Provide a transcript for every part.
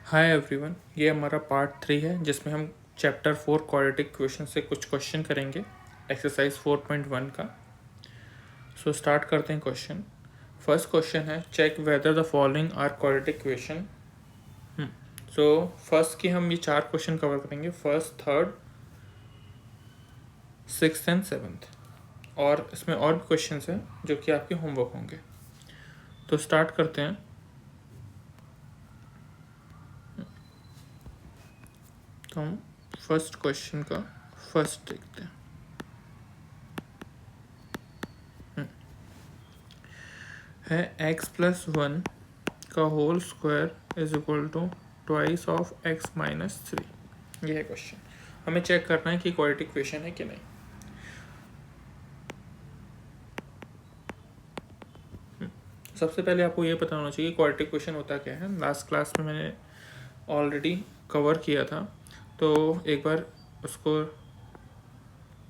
Hi everyone, ये हमारा part 3 है जिसमें हम चैप्टर 4 क्वाड्रेटिक इक्वेशन से कुछ क्वेश्चन करेंगे एक्सरसाइज 4.1 का। सो स्टार्ट करते हैं क्वेश्चन। फर्स्ट क्वेश्चन है check whether the following are quadratic equation. So first की हम ये 4 क्वेश्चन कवर करेंगे, first, third, sixth and seventh, और इसमें और भी क्वेश्चन हैं जो कि आपके होमवर्क होंगे। तो स्टार्ट करते हैं। तो हम फर्स्ट क्वेश्चन का फर्स्ट देखते हैं। है x+1 का whole square is equal to twice of x-3। ये है क्वेश्चन। हमें चेक करना है कि क्वाड्रेटिक इक्वेशन है कि नहीं। सबसे पहले आपको ये पता होना चाहिए क्वाड्रेटिक इक्वेशन होता क्या है। लास्ट क्लास में मैंने ऑलरेडी कवर किया था, तो एक बार उसको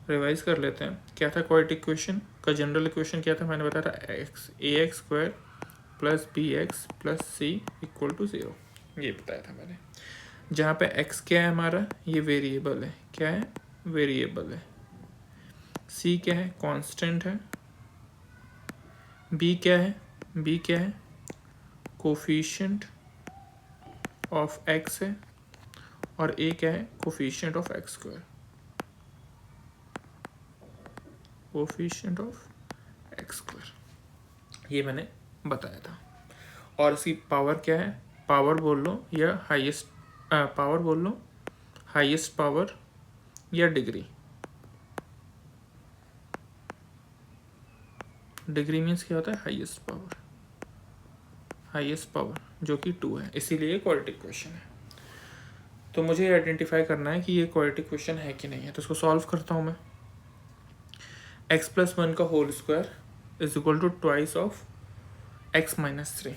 रिवाइज कर लेते हैं। क्या था क्वाड्रेटिक इक्वेशन का जनरल इक्वेशन? क्या था? मैंने बताया था ax² plus bx plus c equal to 0। ये बताया था मैंने। जहाँ पे x क्या है हमारा, ये वेरिएबल है। क्या है? वेरिएबल है। c क्या है? कांस्टेंट है। b क्या है? b क्या है? कोफिशिएंट ऑफ x है। और a क्या है? Coefficient of x²। Coefficient of x², ये मैंने बताया था। और इसकी पावर क्या है? पावर बोल लो या हाईएस्ट पावर बोल लो, हाईएस्ट पावर या डिग्री। डिग्री मीन्स क्या होता है? Highest power. हाईएस्ट पावर जो कि 2 है, इसीलिए क्वाड्रेटिक इक्वेशन है। तो मुझे आइडेंटिफाई करना है कि ये क्वाड्रेटिक इक्वेशन है कि नहीं है। तो इसको सॉल्व करता हूँ मैं। x+1 का whole square is equal to twice of x-3।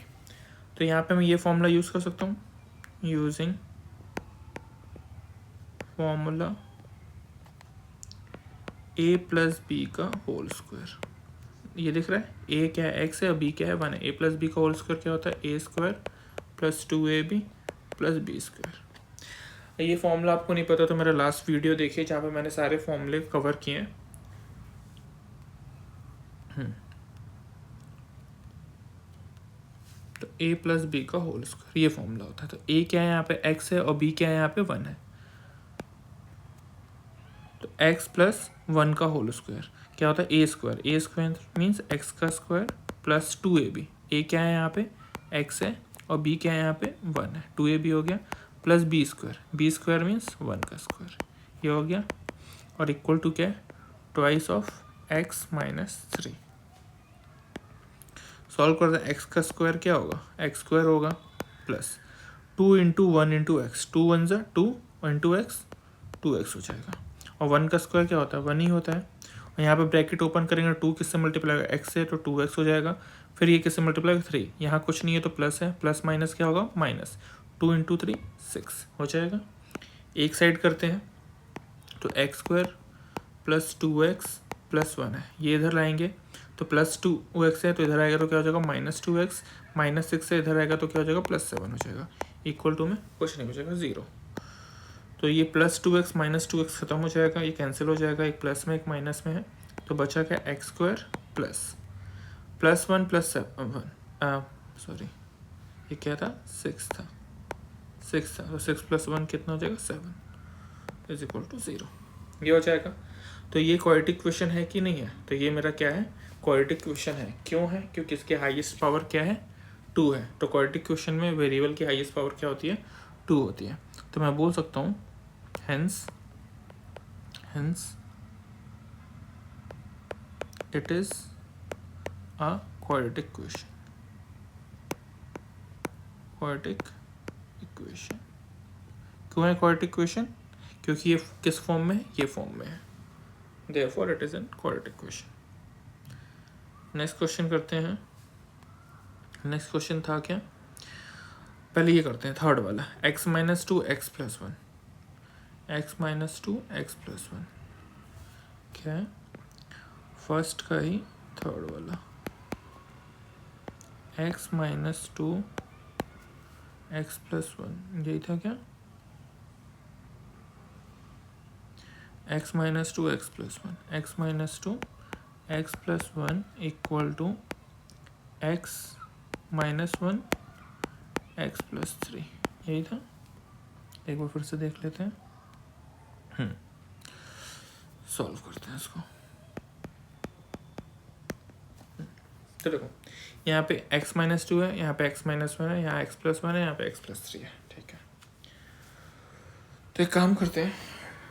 तो यहाँ पे मैं ये फॉर्मूला यूज़ कर सकता हूँ, using formula a plus B का होल स्क्वायर। ये दिख रहा है, a क्या है? x है, और b क्या है? 1 है। a प्लस बी का होल स्क्वायर क्या होता है? a² plus 2ab plus b²। ये फॉर्मूला आपको नहीं पता तो मेरा लास्ट वीडियो देखिए, जहाँ पे मैंने सारे फॉर्मूले कवर किए हैं। तो a प्लस बी का होल स्क्वायर ये फॉर्मूला होता है। तो a क्या है यहाँ पे? x है, और b क्या है यहाँ पे? 1 है। तो x+1 का होल स्क्वायर क्या होता है? a² मीन्स x का स्क्वायर प्लस 2ab। a क्या है यहाँ पे? x है, और b क्या है यहाँ पे? 1 है। 2ab हो गया, प्लस b² मीन्स 1 का स्क्वायर, ये हो गया। और इक्वल टू क्या है? Twice of x-3। सॉल्व कर दे। x का स्क्वायर क्या होगा? x² होगा प्लस 2 इंटू 1 इंटू एक्स। 2 1 ज़ा 2 इंटू एक्स 2x हो जाएगा। और 1 का स्क्वायर क्या होता है? 1 ही होता है। और यहाँ पे ब्रैकेट ओपन करेंगे, 2 किससे मल्टीप्लाई होगा? x से, तो 2x हो जाएगा। फिर ये किससे मल्टीप्लाई होगा? 3। यहाँ कुछ नहीं है तो प्लस है, प्लस माइनस क्या होगा? माइनस। 2 इंटू 3 6 हो जाएगा। एक साइड करते हैं, तो x² प्लस 2x प्लस 1 है, ये इधर लाएंगे तो प्लस 2x है, तो इधर आएगा तो क्या हो जाएगा? -2x। -6 से इधर आएगा तो क्या हो जाएगा? +7 हो जाएगा। इक्वल टू में कुछ नहीं हो जाएगा, 0। तो ये +2x -2x खत्म हो जाएगा, ये कैंसिल हो जाएगा, एक प्लस में एक माइनस में है। तो बचा क्या? x² प्लस 1 प्लस 7 सॉरी, ये क्या था? 6 था। 6 था, तो 6 + 1 कितना हो जाएगा? 7 इज इक्वल टू 0। ये हो जाएगा। तो ये क्वाड्रेटिक इक्वेशन है कि नहीं है? तो ये मेरा क्या है? क्वाड्रेटिक इक्वेशन है। क्यों है? क्योंकि इसके हाईएस्ट पावर क्या है? 2 है। तो क्वाड्रेटिक इक्वेशन में वेरिएबल की हाईएस्ट पावर क्या होती है? 2 होती है। तो मैं बोल सकता हूँ hence it is a quadratic equation। Quadratic equation क्यों है क्वाड्रेटिक इक्वेशन? क्योंकि ये किस फॉर्म में है? ये फॉर्म में है, therefore it is an quadratic equation। Next question करते हैं। नेक्स्ट क्वेश्चन था क्या? पहले ये करते हैं थर्ड वाला, x-2 x+1। x-2 x+1 क्या है? फर्स्ट का ही थर्ड वाला, x-2 एक्स प्लस वन, यही था क्या? X minus two X plus one, X minus two X plus one equal to X minus one X plus three, यही था। एक बार फिर से देख लेते हैं, सॉल्व करते हैं इसको। तो देखो यहाँ पे x माइनस टू है, यहाँ पे x माइनस वन है, यहाँ x प्लस वन है, यहाँ पे x प्लस थ्री है, ठीक है। तो एक काम करते हैं,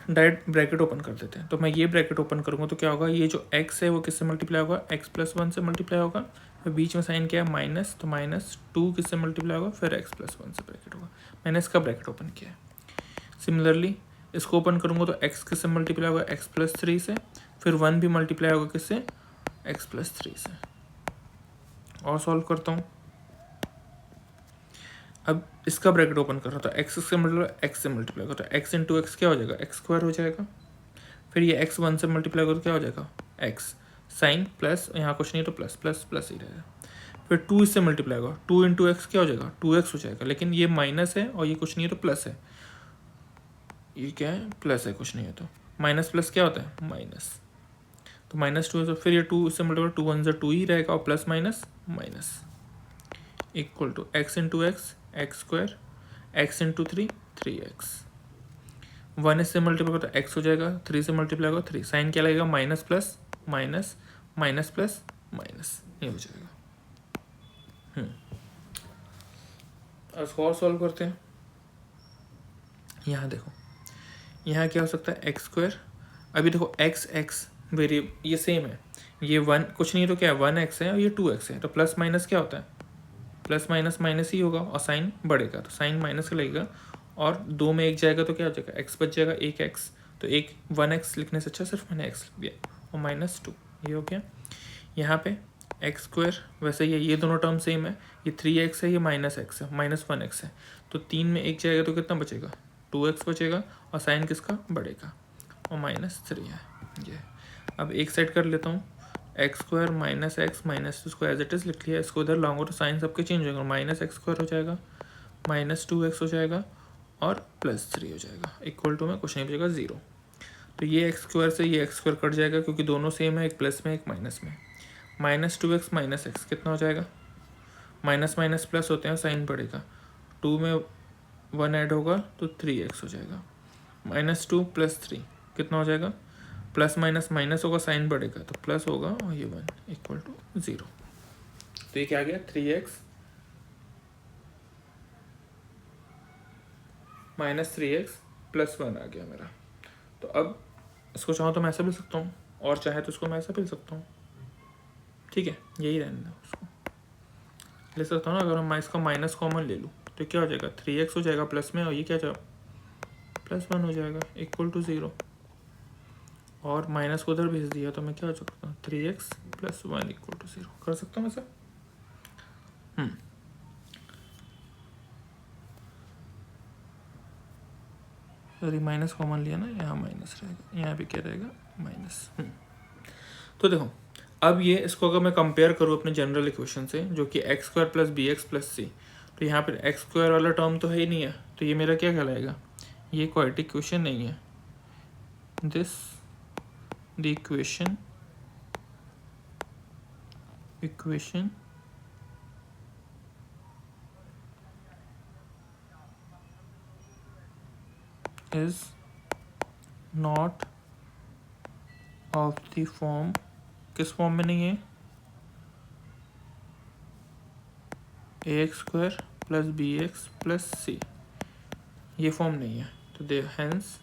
डायरेक्ट ब्रैकेट ओपन कर देते हैं। तो मैं ये ब्रैकेट ओपन करूँगा तो क्या होगा, ये जो x है वो किससे मल्टीप्लाई होगा, x प्लस वन से मल्टीप्लाई होगा, फिर बीच में साइन क्या है माइनस, तो माइनस टू किससे मल्टीप्लाई होगा, फिर x प्लस वन से ब्रैकेट होगा। मैंने इसका ब्रैकेट ओपन किया है। सिमिलरली इसको ओपन करूँगा तो x किससे मल्टीप्लाई होगा, x प्लस थ्री से, फिर वन भी मल्टीप्लाई होगा किससे, x प्लस थ्री से। और सॉल्व करता हूँ। अब इसका ब्रैकेट ओपन कर रहा था, एक्स से मल्टीप्लाई एक्स से मल्टीप्लाई होगा तो एक्स इंटू एक्स क्या हो जाएगा, एक्स स्क्वायर हो जाएगा। फिर ये एक्स वन से मल्टीप्लाई होगा तो क्या हो जाएगा, एक्स साइन प्लस, यहाँ कुछ नहीं तो प्लस प्लस प्लस ही रहेगा। फिर टू इससे मल्टीप्लाई होगा, टू इंटू एक्स क्या हो जाएगा, टू एक्स हो जाएगा। लेकिन ये माइनस है और ये कुछ नहीं है तो प्लस है, ये क्या है प्लस है, कुछ नहीं है तो माइनस प्लस क्या होता है माइनस, तो माइनस टू है। तो फिर ये टू इससे मल्टीप्लाई, टू वन से टू ही रहेगा और plus minus minus equal to X into X X square, X into three three X. One इससे मल्टीप्लाई होगा तो एक्स हो जाएगा, थ्री से मल्टीप्लाई होगा थ्री, साइन क्या लगेगा minus plus minus minus plus minus, ये हो जाएगा। और इसको और सॉल्व करते हैं। यहाँ देखो, यहाँ क्या हो सकता है एक्स स्क्वायर, अभी देखो एक्स एक्स वेरिएबल ये सेम है, ये वन कुछ नहीं तो क्या है वन एक्स है और ये टू एक्स है, तो प्लस माइनस क्या होता है, प्लस माइनस माइनस ही होगा और साइन बढ़ेगा तो साइन माइनस का लगेगा, और दो में एक जाएगा तो क्या हो जाएगा, एक्स बच जाएगा एक एक्स, तो एक वन एक्स लिखने से अच्छा सिर्फ मैंने एक्स लिख दिया और माइनस टू, ये हो गया। यहाँ पे एक्स स्क्वायर वैसे ये दोनों टर्म सेम है, ये थ्री एक्स है, ये माइनस एक्स है, माइनस वन एक्स है, तो तीन में एक जाएगा तो कितना बचेगा, टू एक्स बचेगा और साइन किसका बढ़ेगा और माइनस थ्री है ये। अब एक साइड कर लेता हूँ, X square minus X minus two square as it is लिख लिया, इसको इधर लाऊंगा तो साइन सबके चेंज हो जाएगा, माइनस एक्स स्क्वायर हो जाएगा, माइनस टू एक्स हो जाएगा और प्लस थ्री हो जाएगा, इक्वल टू में कुछ नहीं बचेगा जीरो। तो ये एक्स स्क्वायर से ये एक्स स्क्वायर कट जाएगा क्योंकि दोनों सेम है, एक प्लस में एक माइनस में, minus two X minus x कितना हो जाएगा, माइनस माइनस प्लस होते हैं साइन बढ़ेगा, टू में वन ऐड होगा तो थ्री एक्स हो जाएगा, माइनस टू प्लस थ्री कितना हो जाएगा, प्लस माइनस माइनस होगा साइन बढ़ेगा तो प्लस होगा और ये वन इक्वल टू जीरो। तो ये क्या आ गया three x minus three x plus one आ गया मेरा। तो अब इसको चाहो तो मैं ऐसा भी सकता हूँ और चाहे तो इसको मैं ऐसा भी सकता हूँ, ठीक है यही रहने दो, उसको ले सकता हूँ ना। अगर मैं इसका माइनस कॉमन ले लूँ तो क्या हो जाएगा, थ्री एक्स हो जाएगा प्लस में और ये क्या जाएगा प्लस वन हो जाएगा इक्वल टू ज़ीरो, और माइनस को उधर भेज दिया तो मैं क्या हो सकता हूँ three x plus one equal to zero, कर सकता हूँ ऐसा। सॉरी माइनस कॉमन लिया ना, यहाँ माइनस रहेगा, यहाँ भी क्या रहेगा माइनस। तो देखो अब ये इसको अगर मैं कंपेयर करूँ अपने जनरल इक्वेशन से जो कि x square plus b x plus c, तो यहाँ पर एक्स स्क्वायर वाला टर्म तो है ही नहीं है, तो ये मेरा क्या कहलाएगा, ये क्वाड्रेटिक इक्वेशन नहीं है। This the equation is not of the form, किस फॉर्म में नहीं है, a x square plus b x plus c, ये फॉर्म नहीं है, तो दे hence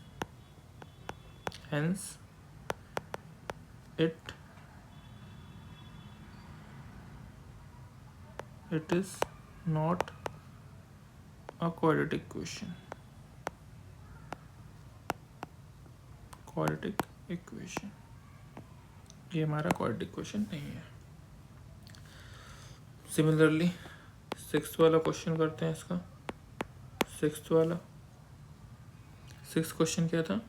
it is not a quadratic equation, ये हमारा क्वाड्रेटिक इक्वेशन नहीं है। सिमिलरली सिक्स्थ वाला क्वेश्चन करते हैं इसका। सिक्स्थ क्वेश्चन क्या था,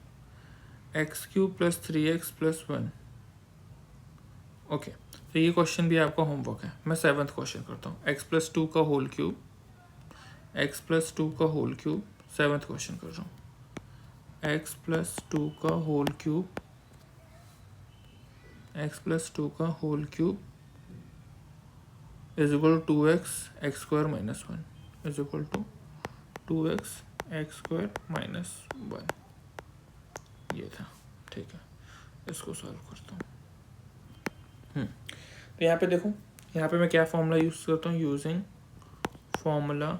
x cube plus three x plus one. Okay तो ये क्वेश्चन भी आपका होमवर्क है। मैं सेवन्थ क्वेश्चन करता हूँ, एक्स प्लस टू का whole cube x plus two का होल क्यूब, 7th क्वेश्चन कर रहा हूँ, एक्स प्लस टू का whole cube, x plus two का whole cube is equal to x square minus one is equal to 2x x square minus one, ये था। ठीक है, इसको सॉल्व करता हूँ। तो यहाँ पे देखो, यहाँ पे मैं क्या फॉर्मूला यूज़ करता हूँ, using formula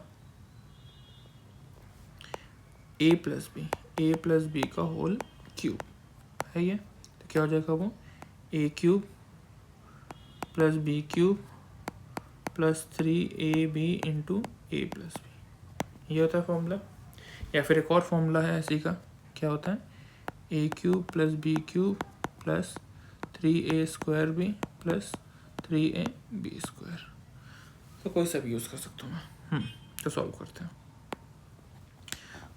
a plus B का होल क्यूब है ये, तो क्या हो जाएगा वो a cube plus B cube plus 3ab into A plus B, ये होता है फॉर्मूला। या फिर एक और फॉर्मूला है ऐसी का, क्या होता है a cube plus B cube plus 3a square B plus 3ab square, तो कोई सा भी यूज़ कर सकता हूँ मैं। तो सॉल्व करते हैं।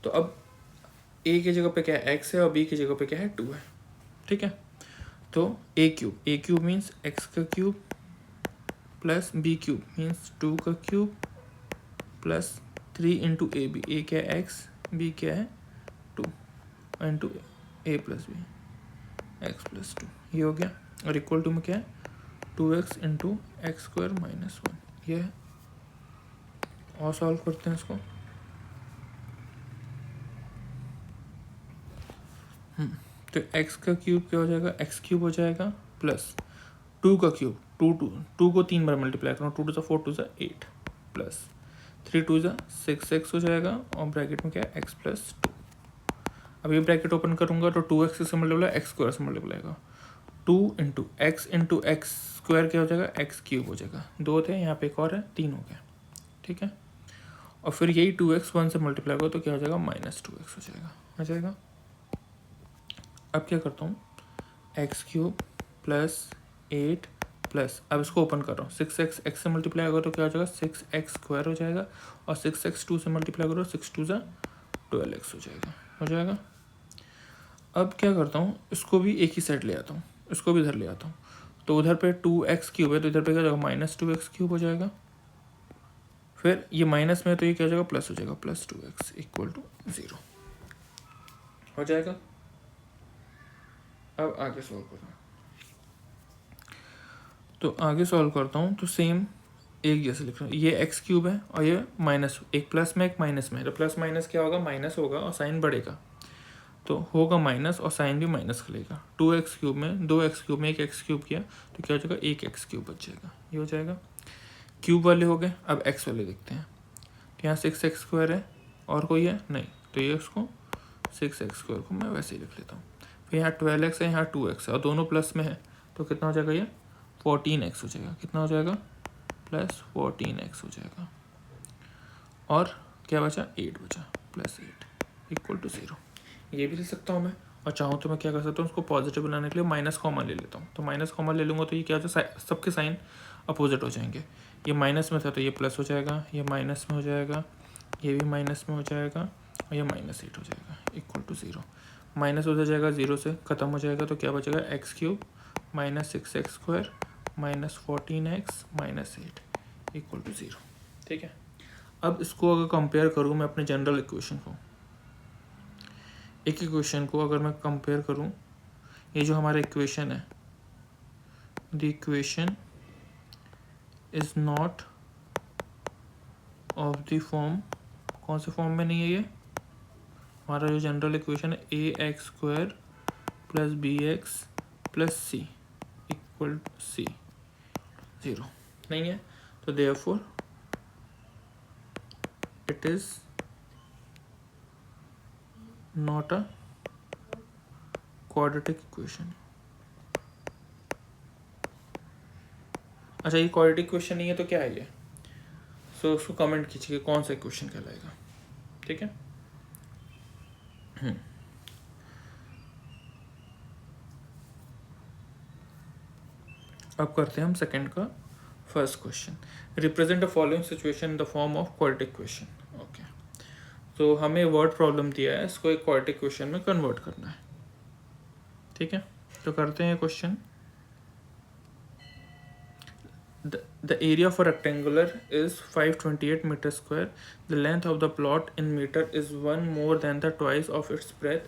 तो अब a की जगह पे क्या है x है और b की जगह पे क्या है 2 है। ठीक है, तो a क्यूब मीन्स x का cube plus b cube means 2 का cube plus 3 into a b, a क्या है x, b क्या है 2 इंटू ए प्लस बी एक्स प्लस 2, ये हो गया। और इक्वल टू में क्या है 2x into x square minus one, ये है। और सॉल्व करते हैं इसको। तो x का क्यूब क्या हो जाएगा, एक्स क्यूब हो जाएगा प्लस 2 का क्यूब, टू को 3 बार मल्टीप्लाई करो, 2 to 4 to 8 plus 3 to 6x हो जाएगा और ब्रैकेट में क्या है x प्लस 2। अब ये ब्रैकेट ओपन करूंगा तो 2x से मल्टीप्लाई एक्स स्क्वायर से मल्टीप्लाई होगा, 2 इंटू एक्स स्क्वायर क्या हो जाएगा एक्स क्यूब हो जाएगा, 2 थे यहाँ पे एक और है 3 हो गया। ठीक है, और फिर यही 2x 1 से मल्टीप्लाई होगा तो क्या हो जाएगा -2x हो जाएगा, आ जाएगा। अब क्या करता हूँ, एक्स क्यूब प्लस 8 प्लस, अब इसको ओपन कर रहा हूँ, 6x x से मल्टीप्लाई होगा तो क्या हो जाएगा 6x स्क्वायर हो जाएगा, और 6x 2 से मल्टीप्लाई करो 6 2 12x हो जाएगा। अब क्या करता हूँ, इसको भी एक ही साइड ले आता हूँ, इसको भी इधर ले आता हूँ, तो उधर पे 2x क्यूब है तो इधर पे क्या हो जाएगा -2x क्यूब हो जाएगा। फिर ये माइनस में तो ये क्या हो जाएगा प्लस हो जाएगा, प्लस 2x इक्वल टू 0 हो जाएगा। अब आगे सॉल्व करना, तो आगे सॉल्व करता हूँ तो सेम एक जैसे लिख रहा हूँ, ये एक्स क्यूब है और ये माइनस, एक प्लस में एक माइनस में, तो प्लस माइनस क्या होगा माइनस होगा और साइन बढ़ेगा तो होगा माइनस और साइन भी माइनस का लेगा। 2x क्यूब में 2x क्यूब में एक एक्स क्यूब किया तो क्या हो जाएगा एक एक्स क्यूब बच जाएगा, ये हो जाएगा। क्यूब वाले हो गए, अब एक्स वाले देखते हैं। तो यहाँ 6x स्क्वायर है और कोई है नहीं, तो ये उसको 6x स्क्वायर को मैं वैसे ही लिख लेता हूँ। फिर यहाँ 12x है, यहाँ 2x है और दोनों प्लस में है तो कितना हो जाएगा ये 14x हो जाएगा, कितना हो जाएगा प्लस 14x हो जाएगा। और क्या बचा 8 बचा, प्लस 8 इक्वल टू 0, ये भी ले सकता हूँ मैं। और चाहूँ तो मैं क्या कर सकता हूँ, उसको पॉजिटिव बनाने के लिए माइनस कॉमन ले लेता हूँ, तो माइनस कॉमन ले लूँगा तो ये क्या हो जाए सबके साइन अपोजिट हो जाएंगे। ये माइनस में था तो ये प्लस हो जाएगा, ये माइनस में हो जाएगा, ये भी माइनस में हो जाएगा और ये -8 हो जाएगा इक्वल टू 0। माइनस हो जाएगा 0 से ख़त्म हो जाएगा तो क्या बचेगा X cube -6x square -14x -8 equal to 0। ठीक है, अब इसको अगर कंपेयर करूँ मैं अपने जनरल इक्वेशन को, एक इक्वेशन को अगर मैं कंपेयर करूं, ये जो हमारा इक्वेशन है, the equation is not of the form, कौन से फॉर्म में नहीं है ये हमारा जो जनरल इक्वेशन है ax square plus bx plus c equal c 0 नहीं है, तो therefore it is not a quadratic equation. अच्छा, ये क्वाड्रेटिक इक्वेशन नहीं है तो क्या है ये, सो उसको कमेंट कीजिए कौन सा इक्वेशन कहलाएगा। ठीक है, अब करते हैं हम सेकंड का first question, represent the following situation in the form of quadratic equation. Okay, तो हमें वर्ड प्रॉब्लम दिया है, इसको एक क्वाड्रेटिक इक्वेशन में कन्वर्ट करना है। ठीक है, तो करते हैं question. The area of a rectangular is 528 meter square. The length of the plot in meter is 1 more than the twice of its breadth.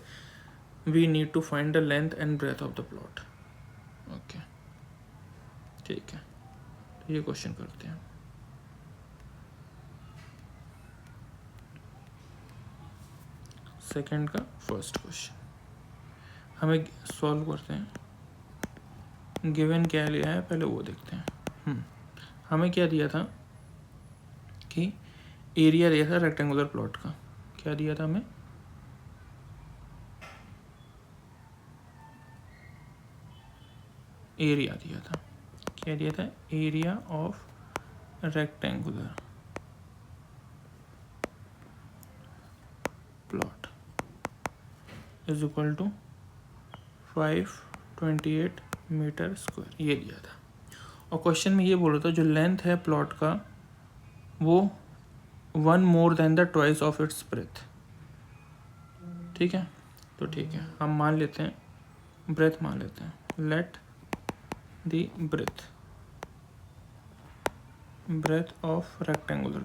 We need to find the length and breadth of the plot. Okay, ठीक है, तो ये question करते हैं. Second का first question हमें solve करते हैं. गिवन क्या लिया है पहले वो देखते हैं. हमें क्या दिया था कि एरिया दिया था रेक्टेंगुलर प्लॉट का. क्या दिया था हमें? एरिया दिया था. क्या दिया था? Area of rectangular plot is equal to 528 metre square, ये दिया था. और क्वेश्चन में ये बोल रहा था जो लेंथ है प्लॉट का वो 1 more than the twice of its breath. ठीक है, तो ठीक है, हम मान लेते हैं ब्रेथ मान लेते हैं. Let the breadth of rectangular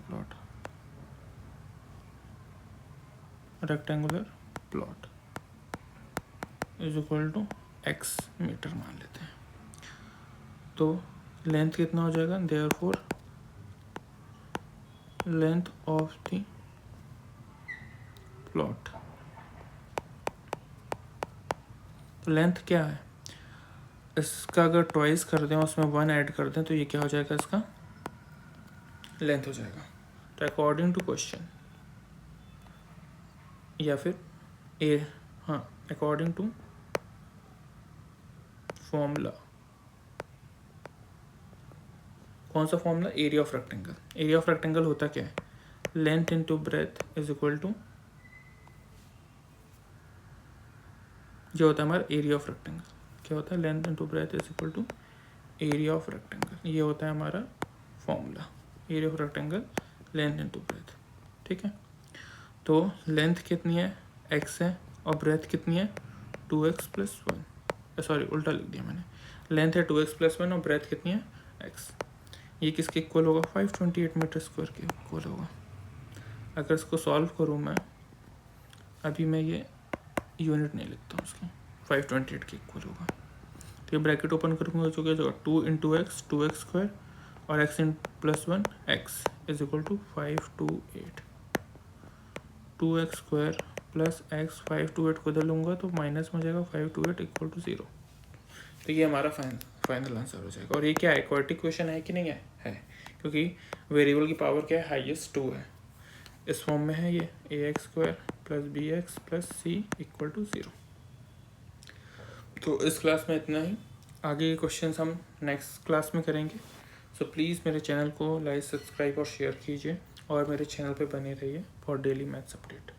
plot is equal to x metre मान लेते हैं. तो लेंथ कितना हो जाएगा? Therefore length of the plot. तो लेंथ क्या है? इसका अगर ट्वाइस कर दें उसमें 1 ऐड कर दें तो ये क्या हो जाएगा? इसका लेंथ हो जाएगा. तो अकॉर्डिंग टू क्वेश्चन या फिर अकॉर्डिंग टू फॉर्मूला. कौन सा formula? Area of rectangle. Area of rectangle होता क्या है? Length into breadth is equal to जो होता है हमारा एरिया ऑफ रेक्टेंगल. क्या होता है? Length into breadth is equal to area of rectangle. ये होता है हमारा formula. Area of rectangle length into breadth. ठीक है, तो लेंथ कितनी है? x है और ब्रेथ कितनी है? 2x plus 1. सॉरी, उल्टा लिख दिया मैंने. लेंथ है 2x प्लस 1 और ब्रेथ कितनी है? x. ये किसके इक्वल होगा? 528 मीटर स्क्वायर के इक्वल होगा. अगर इसको सॉल्व करूँ मैं, अभी मैं ये यूनिट नहीं लिखता हूँ उसकी, 528 के इक्वल होगा. तो ये ब्रैकेट ओपन करूँगा तो क्या होगा? 2 इंटू एक्स 2x स्क्वायर और x in plus 1 x is equal to 528. 2x square plus x 528 को इधर लूँगा तो माइनस में जाएगा 528 इक्वल टू 0. तो ये हमारा फाइनल आंसर हो जाएगा. और ये क्या है? क्वाड्रेटिक क्वेश्चन है कि नहीं है? है, क्योंकि वेरिएबल की पावर क्या है? हाईएस्ट 2 है. इस फॉर्म में है ये ax square plus bx plus c equal to 0. तो इस क्लास में इतना ही. आगे के क्वेश्चंस हम नेक्स्ट क्लास में करेंगे. सो प्लीज़ मेरे चैनल को लाइक, सब्सक्राइब और शेयर कीजिए और मेरे चैनल पे बने रहिए फॉर डेली मैथ्स अपडेट.